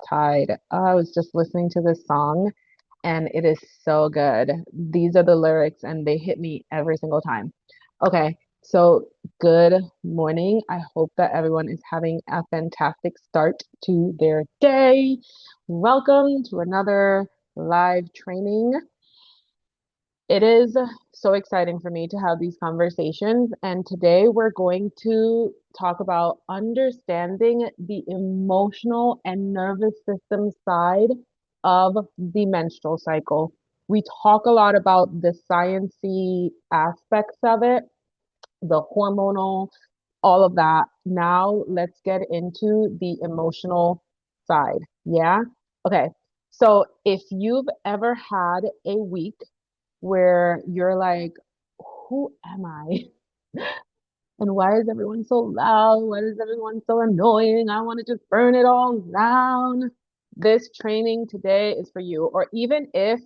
Tide. I was just listening to this song and it is so good. These are the lyrics and they hit me every single time. Okay, so good morning. I hope that everyone is having a fantastic start to their day. Welcome to another live training. It is so exciting for me to have these conversations. And today we're going to talk about understanding the emotional and nervous system side of the menstrual cycle. We talk a lot about the sciencey aspects of it, the hormonal, all of that. Now let's get into the emotional side. Yeah? Okay. So if you've ever had a week where you're like, who am I? And why is everyone so loud? Why is everyone so annoying? I want to just burn it all down. This training today is for you. Or even if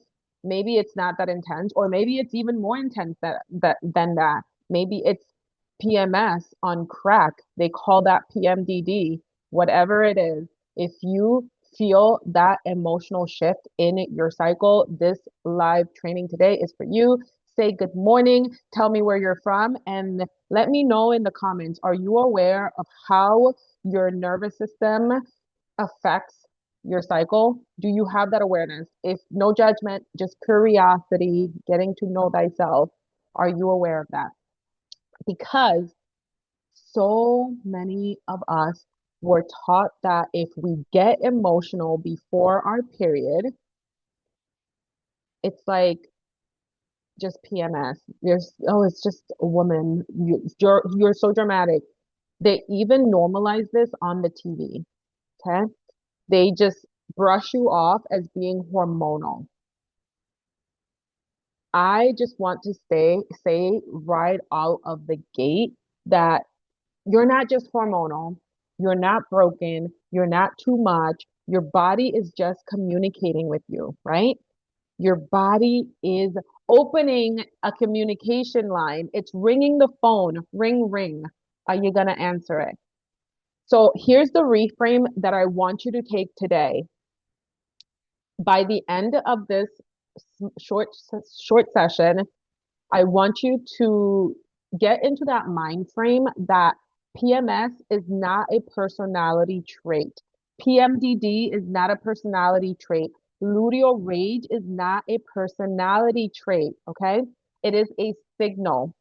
maybe it's not that intense, or maybe it's even more intense than that. Maybe it's PMS on crack. They call that PMDD, whatever it is. If you feel that emotional shift in your cycle, this live training today is for you. Say good morning, tell me where you're from, and let me know in the comments. Are you aware of how your nervous system affects your cycle? Do you have that awareness? If no judgment, just curiosity, getting to know thyself. Are you aware of that? Because so many of us were taught that if we get emotional before our period, it's like just PMS. Oh, it's just a woman. You're so dramatic. They even normalize this on the TV. Okay. They just brush you off as being hormonal. I just want to say right out of the gate that you're not just hormonal. You're not broken. You're not too much. Your body is just communicating with you, right? Your body is opening a communication line. It's ringing the phone. Ring, ring. Are you going to answer it? So here's the reframe that I want you to take today. By the end of this short short session, I want you to get into that mind frame that PMS is not a personality trait. PMDD is not a personality trait. Luteal rage is not a personality trait, okay? It is a signal.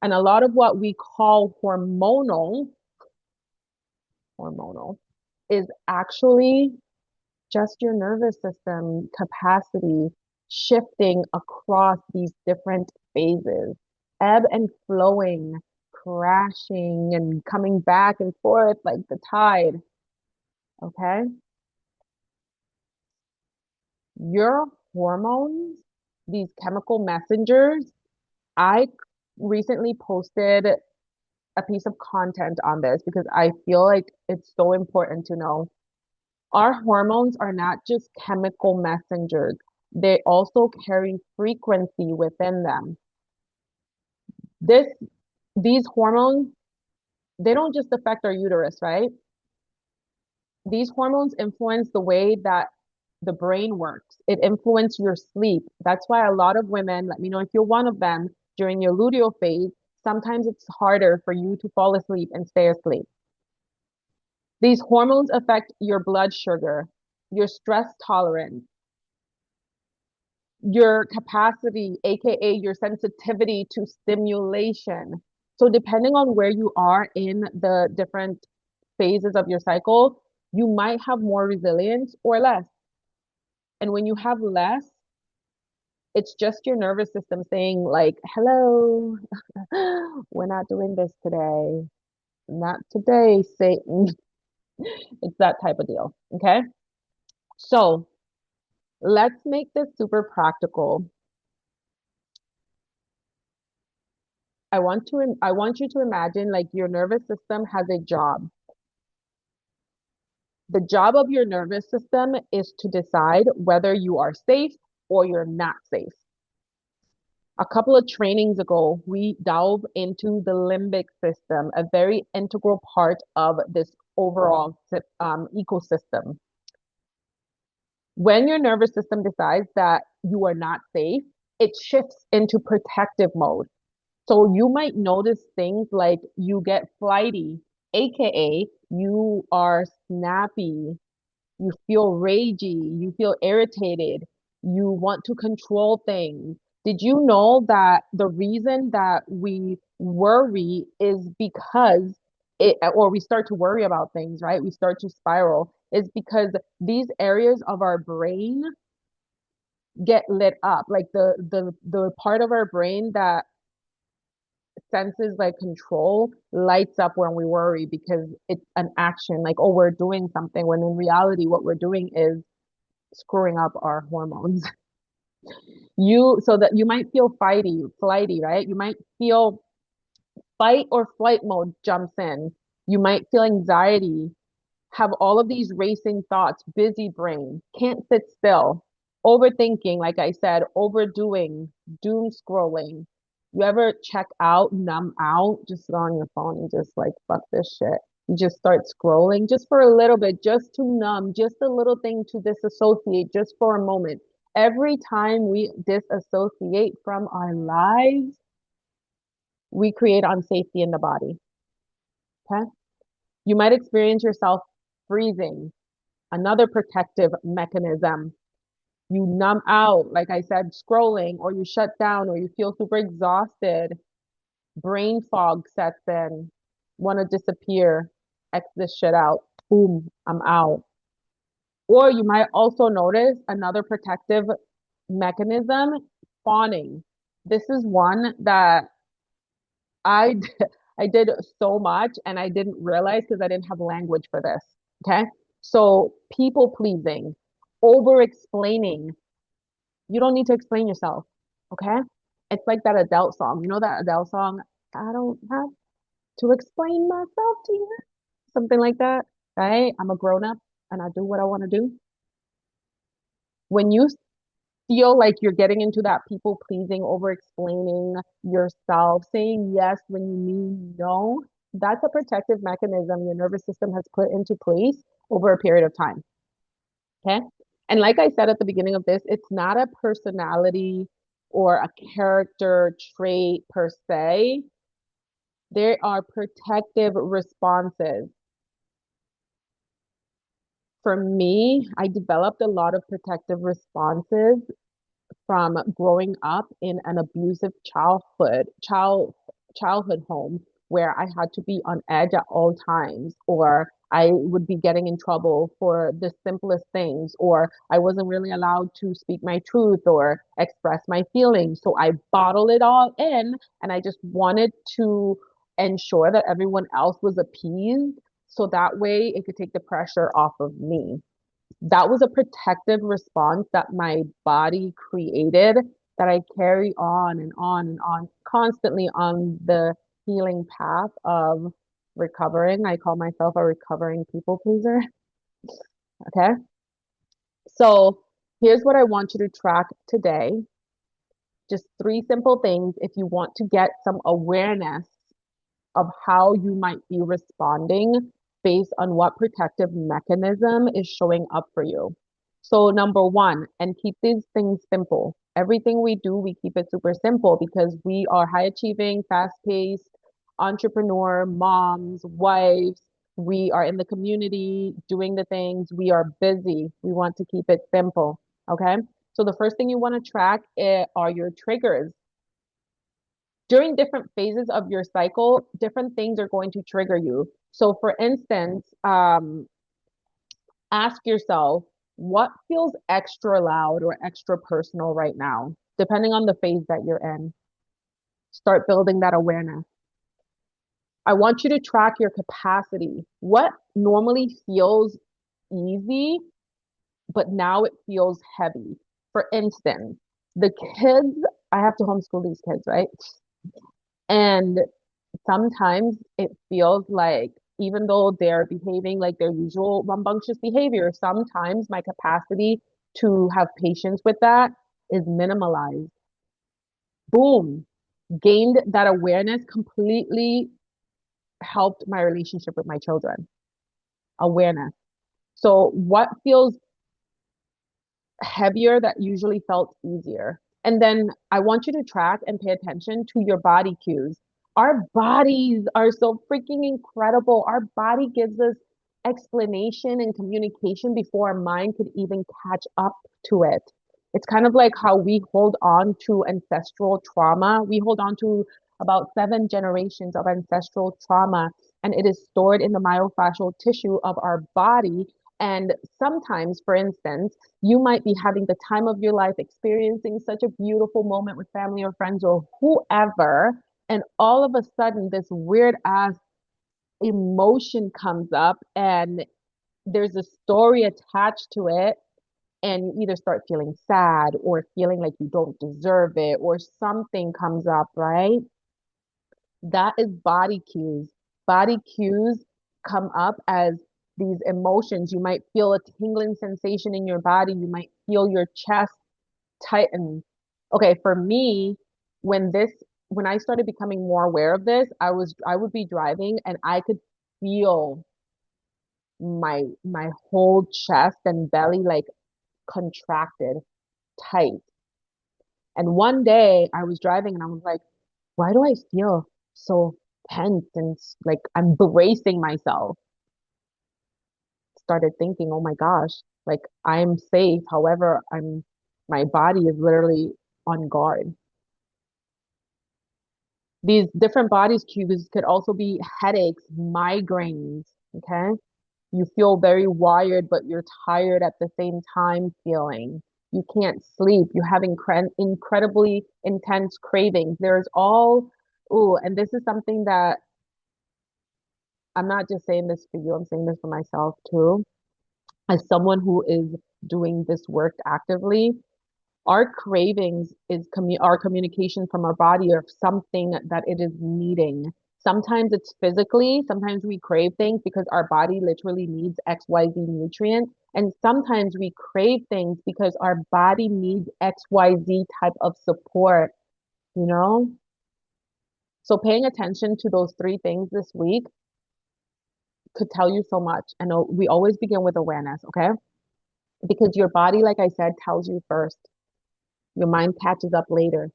And a lot of what we call hormonal is actually just your nervous system capacity shifting across these different phases, ebb and flowing, crashing and coming back and forth like the tide. Okay. Your hormones, these chemical messengers, I recently posted a piece of content on this because I feel like it's so important to know. Our hormones are not just chemical messengers, they also carry frequency within them. This, these hormones, they don't just affect our uterus, right? These hormones influence the way that the brain works. It influences your sleep. That's why a lot of women, let me know if you're one of them, during your luteal phase, sometimes it's harder for you to fall asleep and stay asleep. These hormones affect your blood sugar, your stress tolerance, your capacity, aka your sensitivity to stimulation. So depending on where you are in the different phases of your cycle, you might have more resilience or less. And when you have less, it's just your nervous system saying like, hello, we're not doing this today. Not today, Satan. It's that type of deal. Okay. So let's make this super practical. I want you to imagine like your nervous system has a job. The job of your nervous system is to decide whether you are safe or you're not safe. A couple of trainings ago, we delve into the limbic system, a very integral part of this overall ecosystem. When your nervous system decides that you are not safe, it shifts into protective mode. So you might notice things like you get flighty, aka you are snappy, you feel ragey, you feel irritated, you want to control things. Did you know that the reason that we worry is because or we start to worry about things, right? We start to spiral, is because these areas of our brain get lit up. Like the part of our brain that senses like control lights up when we worry because it's an action, like, oh, we're doing something, when in reality, what we're doing is screwing up our hormones. So that you might feel flighty, right? You might feel fight or flight mode jumps in. You might feel anxiety, have all of these racing thoughts, busy brain, can't sit still, overthinking, like I said, overdoing, doom scrolling. You ever check out, numb out, just sit on your phone and just like, fuck this shit. You just start scrolling just for a little bit, just to numb, just a little thing to disassociate just for a moment. Every time we disassociate from our lives, we create unsafety in the body. Okay. You might experience yourself freezing, another protective mechanism. You numb out, like I said, scrolling, or you shut down, or you feel super exhausted. Brain fog sets in, want to disappear, X this shit out. Boom, I'm out. Or you might also notice another protective mechanism, fawning. This is one that I I did so much and I didn't realize because I didn't have language for this. Okay. So people pleasing, over explaining. You don't need to explain yourself. Okay. It's like that Adele song. You know that Adele song? I don't have to explain myself to you. Something like that. Right? I'm a grown up and I do what I want to do. When you feel like you're getting into that people pleasing, over explaining yourself, saying yes when you mean no, that's a protective mechanism your nervous system has put into place over a period of time. Okay. And like I said at the beginning of this, it's not a personality or a character trait per se. There are protective responses. For me, I developed a lot of protective responses from growing up in an abusive childhood home where I had to be on edge at all times, or I would be getting in trouble for the simplest things, or I wasn't really allowed to speak my truth or express my feelings. So I bottled it all in and I just wanted to ensure that everyone else was appeased so that way it could take the pressure off of me. That was a protective response that my body created that I carry on and on and on, constantly on the healing path of recovering. I call myself a recovering people pleaser. Okay. So here's what I want you to track today. Just three simple things if you want to get some awareness of how you might be responding based on what protective mechanism is showing up for you. So, number one, and keep these things simple. Everything we do, we keep it super simple because we are high achieving, fast paced, entrepreneur, moms, wives. We are in the community doing the things. We are busy. We want to keep it simple. Okay. So, the first thing you want to track are your triggers. During different phases of your cycle, different things are going to trigger you. So, for instance, ask yourself what feels extra loud or extra personal right now, depending on the phase that you're in. Start building that awareness. I want you to track your capacity. What normally feels easy, but now it feels heavy. For instance, the kids, I have to homeschool these kids, right? And sometimes it feels like even though they're behaving like their usual rambunctious behavior, sometimes my capacity to have patience with that is minimalized. Boom, gained that awareness, completely helped my relationship with my children. Awareness. So what feels heavier that usually felt easier. And then I want you to track and pay attention to your body cues. Our bodies are so freaking incredible. Our body gives us explanation and communication before our mind could even catch up to it. It's kind of like how we hold on to ancestral trauma. We hold on to about 7 generations of ancestral trauma, and it is stored in the myofascial tissue of our body. And sometimes, for instance, you might be having the time of your life, experiencing such a beautiful moment with family or friends or whoever, and all of a sudden, this weird ass emotion comes up, and there's a story attached to it, and you either start feeling sad or feeling like you don't deserve it, or something comes up, right? That is body cues. Body cues come up as these emotions. You might feel a tingling sensation in your body. You might feel your chest tighten. Okay, for me, when this when I started becoming more aware of this, I would be driving and I could feel my whole chest and belly like contracted tight. And one day I was driving and I was like, why do I feel so tense and like I'm bracing myself? Started thinking, oh my gosh, like I'm safe. However, my body is literally on guard. These different bodies cues could also be headaches, migraines, okay? You feel very wired, but you're tired at the same time feeling. You can't sleep. You have incredibly intense cravings. There's all, oh, and this is something that I'm not just saying this for you, I'm saying this for myself too. As someone who is doing this work actively, our cravings is our communication from our body of something that it is needing. Sometimes it's physically, sometimes we crave things because our body literally needs XYZ nutrient. And sometimes we crave things because our body needs XYZ type of support, you know? So paying attention to those three things this week could tell you so much. And we always begin with awareness, okay? Because your body, like I said, tells you first. Your mind catches up later.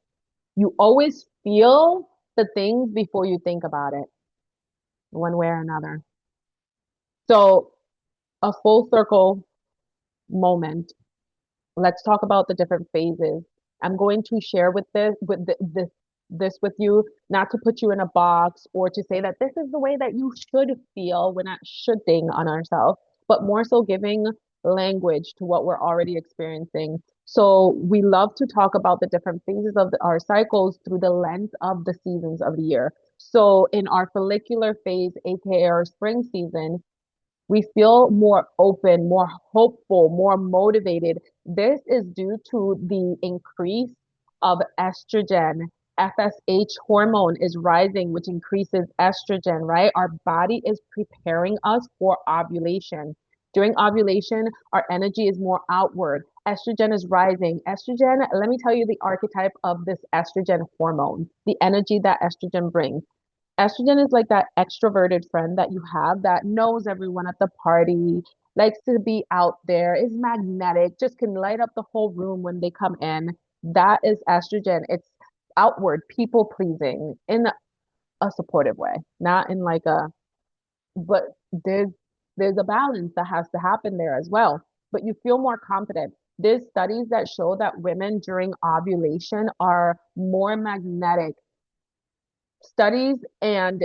You always feel the things before you think about it, one way or another. So, a full circle moment. Let's talk about the different phases. I'm going to share this with you, not to put you in a box or to say that this is the way that you should feel. We're not shoulding on ourselves, but more so giving language to what we're already experiencing. So we love to talk about the different phases of our cycles through the lens of the seasons of the year. So in our follicular phase, aka our spring season, we feel more open, more hopeful, more motivated. This is due to the increase of estrogen. FSH hormone is rising, which increases estrogen, right? Our body is preparing us for ovulation. During ovulation, our energy is more outward. Estrogen is rising. Estrogen, let me tell you the archetype of this estrogen hormone, the energy that estrogen brings. Estrogen is like that extroverted friend that you have that knows everyone at the party, likes to be out there, is magnetic, just can light up the whole room when they come in. That is estrogen. It's outward, people pleasing in a supportive way, not in like a, but there's there's a balance that has to happen there as well. But you feel more confident. There's studies that show that women during ovulation are more magnetic. Studies and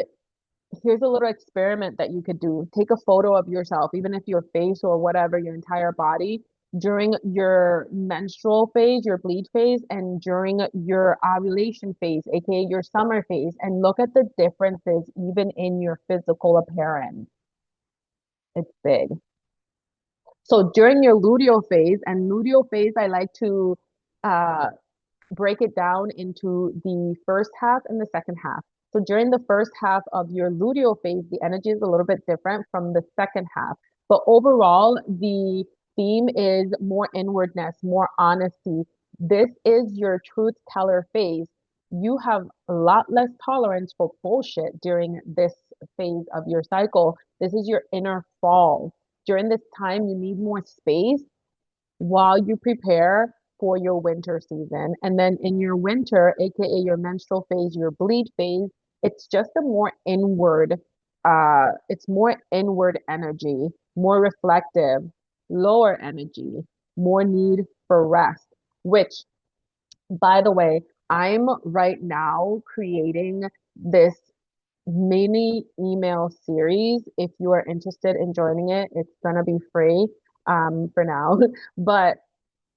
here's a little experiment that you could do. Take a photo of yourself, even if your face or whatever, your entire body, during your menstrual phase, your bleed phase, and during your ovulation phase, aka your summer phase, and look at the differences even in your physical appearance. It's big. So during your luteal phase, and luteal phase, I like to uh, break it down into the first half and the second half. So during the first half of your luteal phase, the energy is a little bit different from the second half. But overall, the theme is more inwardness, more honesty. This is your truth teller phase. You have a lot less tolerance for bullshit during this phase of your cycle. This is your inner fall. During this time, you need more space while you prepare for your winter season. And then in your winter, aka your menstrual phase, your bleed phase, it's just a more inward, it's more inward energy, more reflective, lower energy, more need for rest, which, by the way, I'm right now creating this mini email series. If you are interested in joining it, it's gonna be free for now. But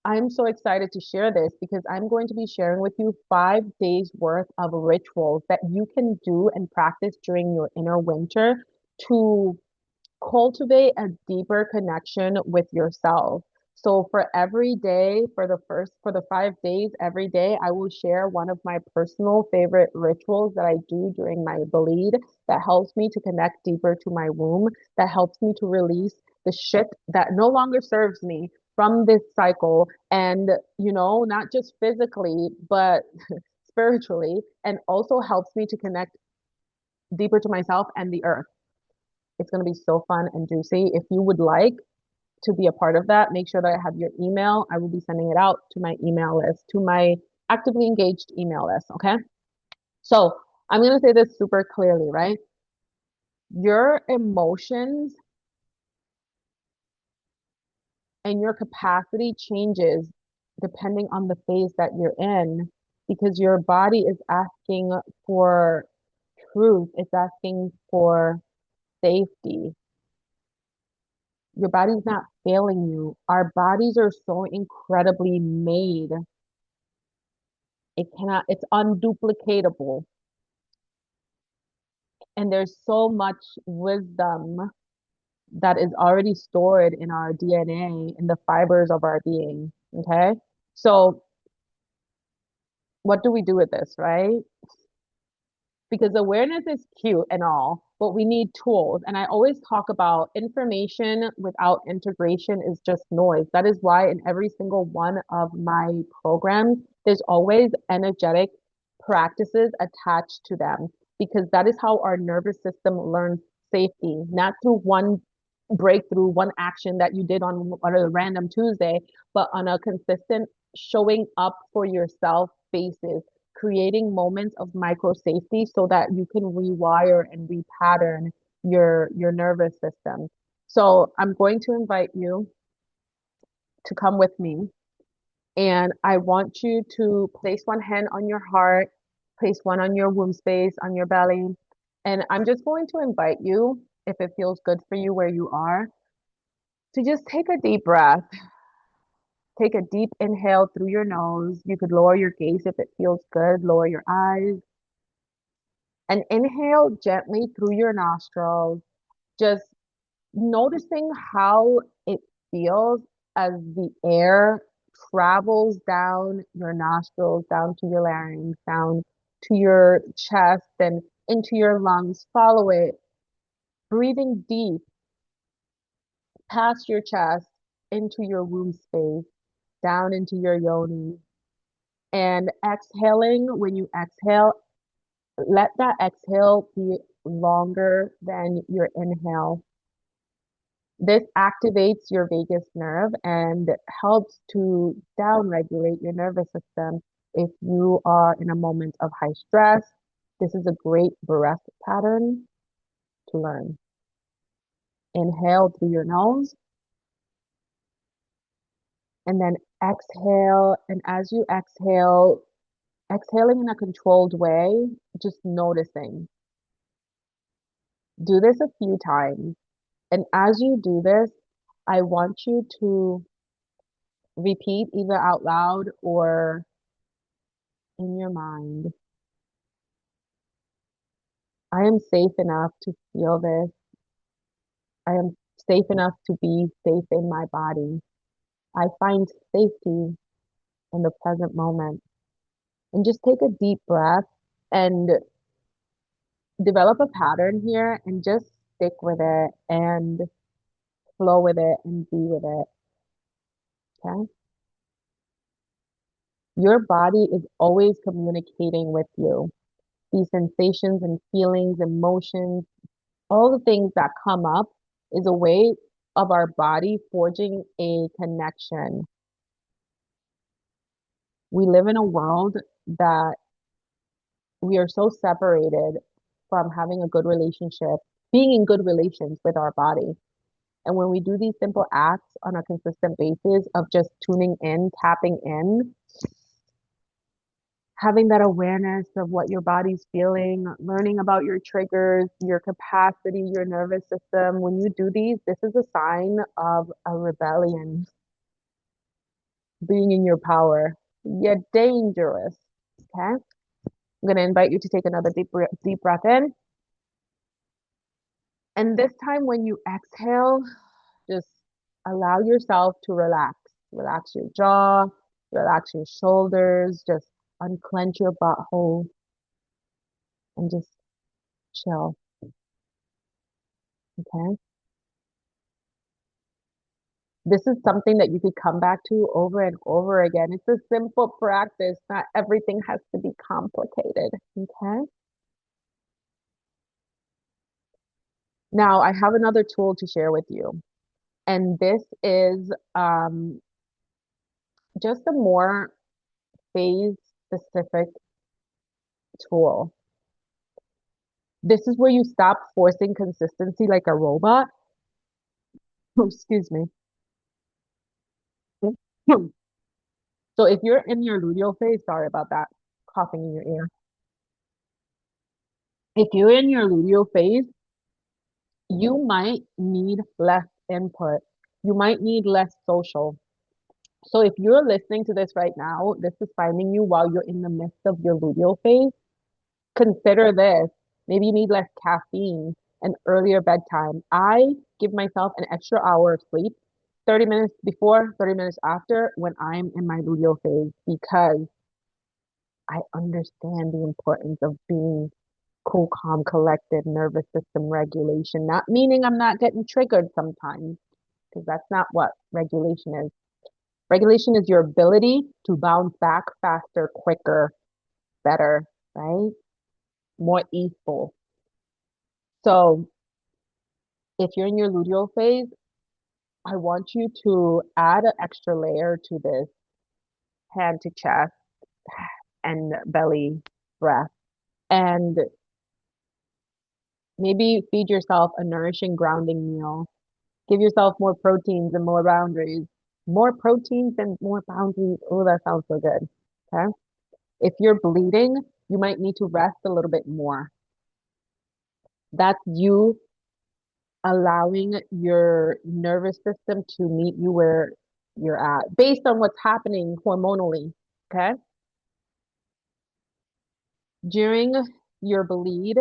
I'm so excited to share this because I'm going to be sharing with you 5 days worth of rituals that you can do and practice during your inner winter to cultivate a deeper connection with yourself. So for every day, for the 5 days, every day, I will share one of my personal favorite rituals that I do during my bleed that helps me to connect deeper to my womb, that helps me to release the shit that no longer serves me from this cycle. And, not just physically, but spiritually, and also helps me to connect deeper to myself and the earth. It's going to be so fun and juicy. If you would like to be a part of that, make sure that I have your email. I will be sending it out to my email list, to my actively engaged email list. Okay. So I'm going to say this super clearly, right? Your emotions and your capacity changes depending on the phase that you're in because your body is asking for truth, it's asking for safety. Your body's not failing you. Our bodies are so incredibly made. It's unduplicatable. And there's so much wisdom that is already stored in our DNA, in the fibers of our being. Okay. So what do we do with this, right? Because awareness is cute and all, but we need tools. And I always talk about information without integration is just noise. That is why in every single one of my programs, there's always energetic practices attached to them because that is how our nervous system learns safety, not through one breakthrough, one action that you did on a random Tuesday, but on a consistent showing up for yourself basis, creating moments of micro safety so that you can rewire and repattern your nervous system. So I'm going to invite you to come with me, and I want you to place one hand on your heart, place one on your womb space, on your belly, and I'm just going to invite you, if it feels good for you where you are, to just take a deep breath. Take a deep inhale through your nose. You could lower your gaze if it feels good, lower your eyes, and inhale gently through your nostrils, just noticing how it feels as the air travels down your nostrils, down to your larynx, down to your chest, and into your lungs. Follow it, breathing deep past your chest, into your womb space, down into your yoni. And exhaling, when you exhale, let that exhale be longer than your inhale. This activates your vagus nerve and helps to downregulate your nervous system. If you are in a moment of high stress, this is a great breath pattern to learn. Inhale through your nose and then exhale. And as you exhale, exhaling in a controlled way, just noticing. Do this a few times. And as you do this, I want you to repeat either out loud or in your mind. I am safe enough to feel this. I am safe enough to be safe in my body. I find safety in the present moment. And just take a deep breath and develop a pattern here and just stick with it and flow with it and be with it. Okay? Your body is always communicating with you. These sensations and feelings, emotions, all the things that come up is a way of our body forging a connection. We live in a world that we are so separated from having a good relationship, being in good relations with our body. And when we do these simple acts on a consistent basis of just tuning in, tapping in, having that awareness of what your body's feeling, learning about your triggers, your capacity, your nervous system, when you do these, this is a sign of a rebellion, being in your power. You're dangerous. Okay? I'm going to invite you to take another deep breath in. And this time, when you exhale, just allow yourself to relax. Relax your jaw, relax your shoulders, just unclench your butthole and just chill. Okay. This is something that you could come back to over and over again. It's a simple practice. Not everything has to be complicated. Okay. Now, I have another tool to share with you. And this is just a more phase specific tool. This is where you stop forcing consistency like a robot. Oh, excuse me. So if you're in your luteal phase, sorry about that, coughing in your ear. If you're in your luteal phase, you might need less input. You might need less social. So if you're listening to this right now, this is finding you while you're in the midst of your luteal phase. Consider this. Maybe you need less caffeine and earlier bedtime. I give myself an extra hour of sleep, 30 minutes before, 30 minutes after when I'm in my luteal phase because I understand the importance of being cool, calm, collected, nervous system regulation. Not meaning I'm not getting triggered sometimes, because that's not what regulation is. Regulation is your ability to bounce back faster, quicker, better, right? More easeful. So if you're in your luteal phase, I want you to add an extra layer to this hand to chest and belly breath. And maybe feed yourself a nourishing, grounding meal. Give yourself more proteins and more boundaries. More proteins and more boundaries. Oh, that sounds so good. Okay. If you're bleeding, you might need to rest a little bit more. That's you allowing your nervous system to meet you where you're at based on what's happening hormonally. Okay. During your bleed,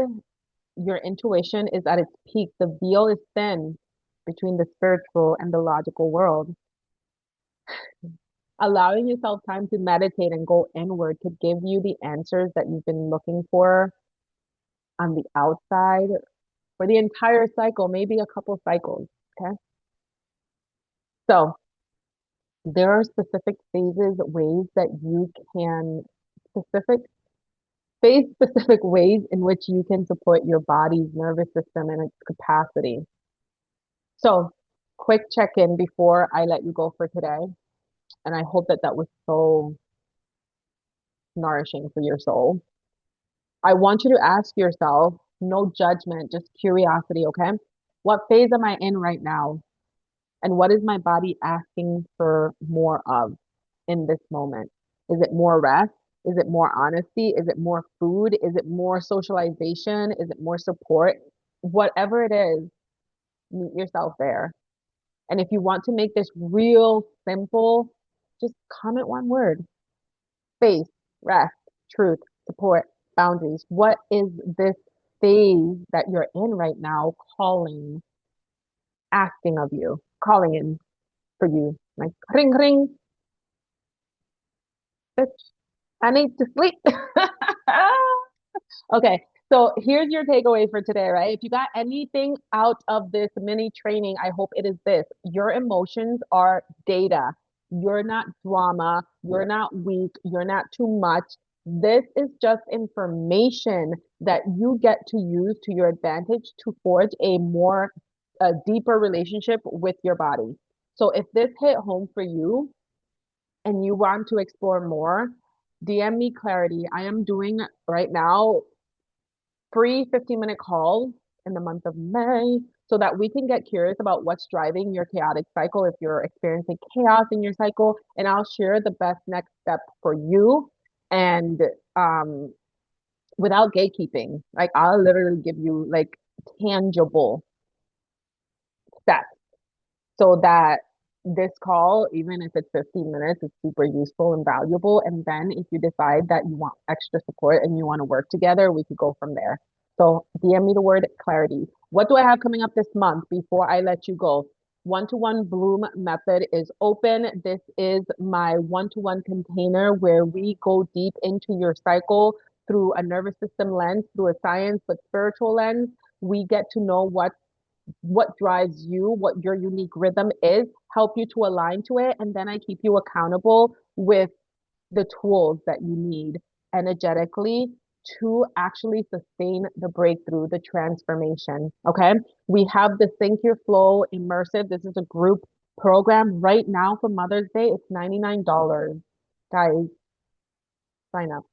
your intuition is at its peak. The veil is thin between the spiritual and the logical world. Allowing yourself time to meditate and go inward could give you the answers that you've been looking for on the outside for the entire cycle, maybe a couple cycles. Okay. So there are specific phases, ways that you can, specific phase specific ways in which you can support your body's nervous system and its capacity. So, quick check-in before I let you go for today. And I hope that that was so nourishing for your soul. I want you to ask yourself, no judgment, just curiosity, okay? What phase am I in right now? And what is my body asking for more of in this moment? Is it more rest? Is it more honesty? Is it more food? Is it more socialization? Is it more support? Whatever it is, meet yourself there. And if you want to make this real simple, just comment one word: space, rest, truth, support, boundaries. What is this phase that you're in right now calling, asking of you, calling in for you? Like, ring, ring, bitch, I need to sleep. Okay, so here's your takeaway for today, right? If you got anything out of this mini training, I hope it is this. Your emotions are data. You're not drama. You're not weak. You're not too much. This is just information that you get to use to your advantage to forge a deeper relationship with your body. So if this hit home for you and you want to explore more, DM me clarity. I am doing right now free 15-minute calls in the month of May so that we can get curious about what's driving your chaotic cycle if you're experiencing chaos in your cycle. And I'll share the best next step for you. And um, without gatekeeping, like I'll literally give you like tangible steps so that this call, even if it's 15 minutes, is super useful and valuable. And then if you decide that you want extra support and you want to work together, we could go from there. So DM me the word clarity. What do I have coming up this month before I let you go? One-to-one Bloom method is open. This is my one-to-one container where we go deep into your cycle through a nervous system lens, through a science but spiritual lens. We get to know what drives you, what your unique rhythm is, help you to align to it, and then I keep you accountable with the tools that you need energetically to actually sustain the breakthrough, the transformation. Okay. We have the Think Your Flow immersive. This is a group program right now for Mother's Day. It's $99. Guys, sign up.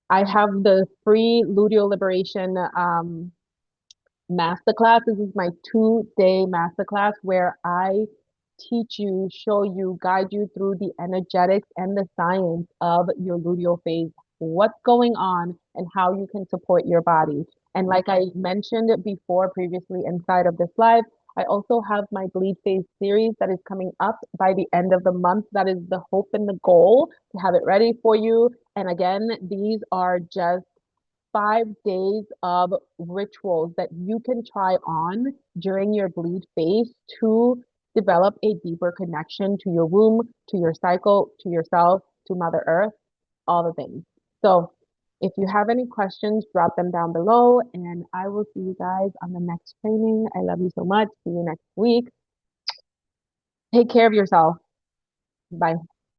I have the free luteal liberation masterclass. This is my 2-day masterclass where I teach you, show you, guide you through the energetics and the science of your luteal phase, what's going on, and how you can support your body. And like I mentioned before previously inside of this live, I also have my bleed phase series that is coming up by the end of the month. That is the hope and the goal to have it ready for you. And again, these are just 5 days of rituals that you can try on during your bleed phase to develop a deeper connection to your womb, to your cycle, to yourself, to Mother Earth, all the things. So, if you have any questions, drop them down below, and I will see you guys on the next training. I love you so much. See you next week. Take care of yourself. Bye.